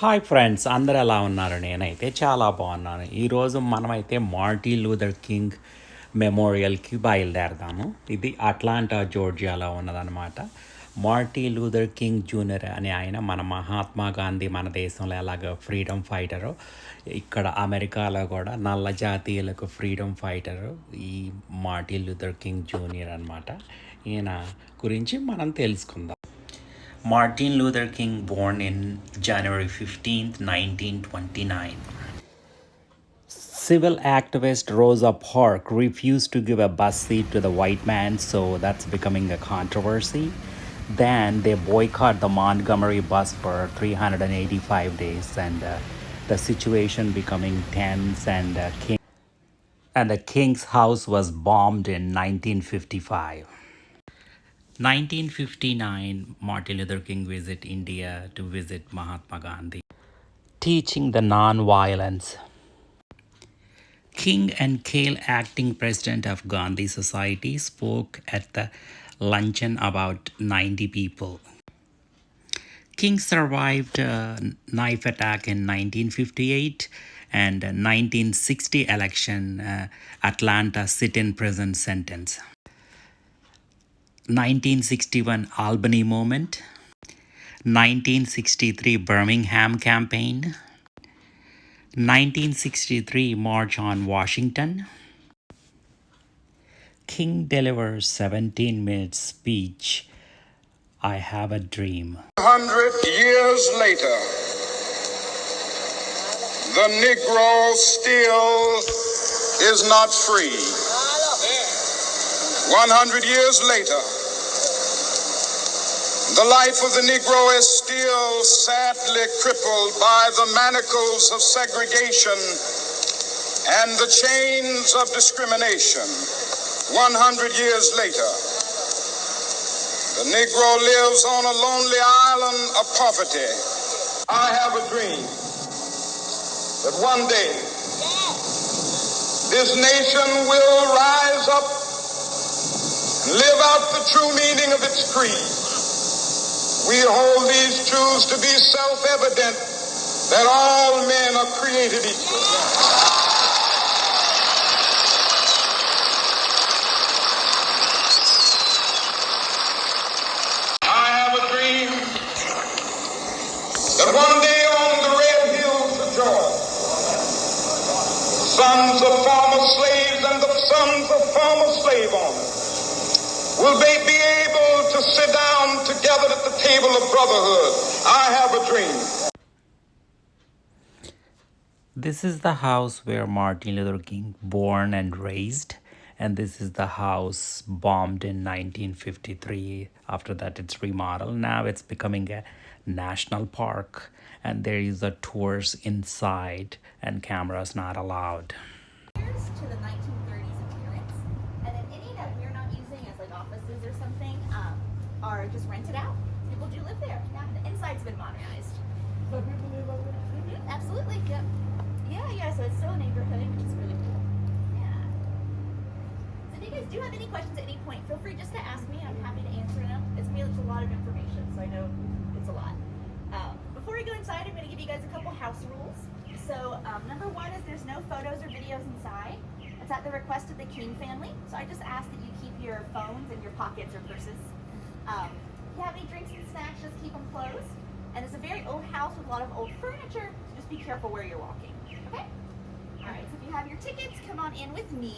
Hi friends, అందరు ఎలా ఉన్నారు? నేనైతే చాలా బాగున్నాను. ఈరోజు మనమైతే మార్టిన్ లూథర్ కింగ్ మెమోరియల్కి బయలుదేరదాము. ఇది అట్లాంటా జోర్జియాలో ఉన్నదన్నమాట. మార్టిన్ లూథర్ కింగ్ జూనియర్ అనే ఆయన మన మహాత్మా గాంధీ మన దేశంలో ఎలాగ ఫ్రీడమ్ ఫైటరు, ఇక్కడ అమెరికాలో కూడా నల్ల జాతీయులకు ఫ్రీడమ్ ఫైటరు ఈ మార్టిన్ లూథర్ కింగ్ జూనియర్ అనమాట. ఈయన గురించి మనం తెలుసుకుందాం. Martin Luther King, born in January 15th, 1929. Civil activist Rosa Parks refused to give a bus seat to the white man, so that's becoming a controversy. Then they boycott the Montgomery bus for 385 days, and the situation becoming tense. And the king's house was bombed in 1955. 1959, Martin Luther King visit India to visit Mahatma Gandhi, teaching the non-violence. King and Kale, acting president of Gandhi Society, spoke at the luncheon about 90 people. King survived a knife attack in 1958 and 1960 election Atlanta sit-in prison sentence. 1961 Albany Movement, 1963 Birmingham Campaign, 1963 March on Washington. King delivers 17-minute speech, I Have a Dream. 100 years later, the Negro still is not free. 100 years later, the life of the Negro is still sadly crippled by the manacles of segregation and the chains of discrimination. 100 years later, the Negro lives on a lonely island of poverty. I have a dream that one day this nation will rise up and live out the true meaning of its creed. We hold these truths to be self-evident, that all men are created equal. I have a dream that one day on the red hills of Georgia, sons of former slaves and the sons of former slave owners will they be able to sit down together at the table of brotherhood. I have a dream. This is the house where Martin Luther King born and raised, and this is the house bombed in 1953. After that it's remodeled. Now it's becoming a national park, and there is a tours inside and cameras not allowed. To the 1930s appearance, and then any that we're not using as like offices or something are just rented out. People do live there. Yeah, the inside's been modernized. So people live over there? Mm-hmm, absolutely. Yep. Yeah. So it's still a neighborhood, which is really cool. Yeah. So if you guys do have any questions at any point, feel free just to ask me. I'm happy to answer them. It's a lot of information, so I know it's a lot. Before we go inside, I'm going to give you guys a couple house rules. So number one is there's no photos or videos inside. It's at the request of the King family. So I just ask that you keep your phones in your pockets or purses. If you have any drinks and snacks, just keep them closed. And it's a very old house with a lot of old furniture. So just be careful where you're walking. Okay? All right, so if you have your tickets, come on in with me.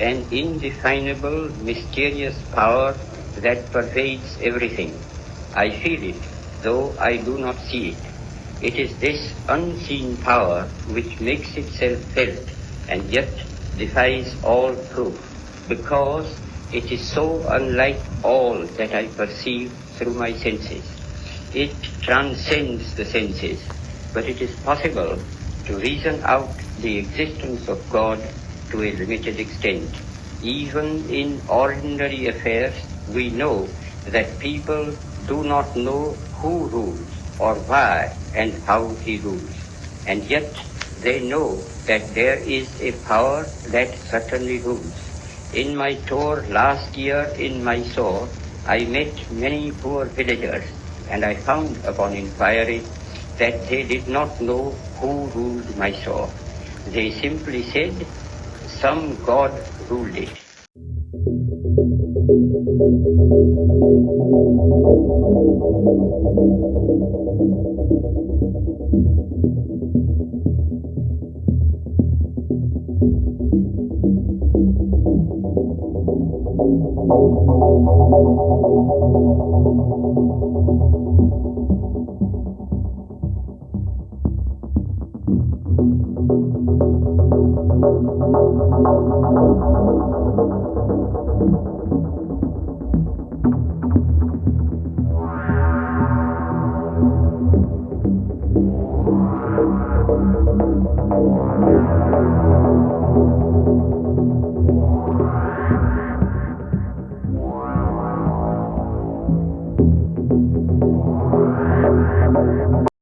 an indefinable, mysterious power that pervades everything. I feel it, though I do not see it. It is this unseen power which makes itself felt and yet defies all proof, because it is so unlike all that I perceive through my senses. It transcends the senses, but it is possible to reason out the existence of God to a limited extent. Even in ordinary affairs, we know that people do not know who rules or why and how he rules. And yet they know that there is a power that certainly rules. In my tour last year in Mysore, I met many poor villagers, and I found upon inquiry that they did not know who ruled Mysore. They simply said, some god ruled it.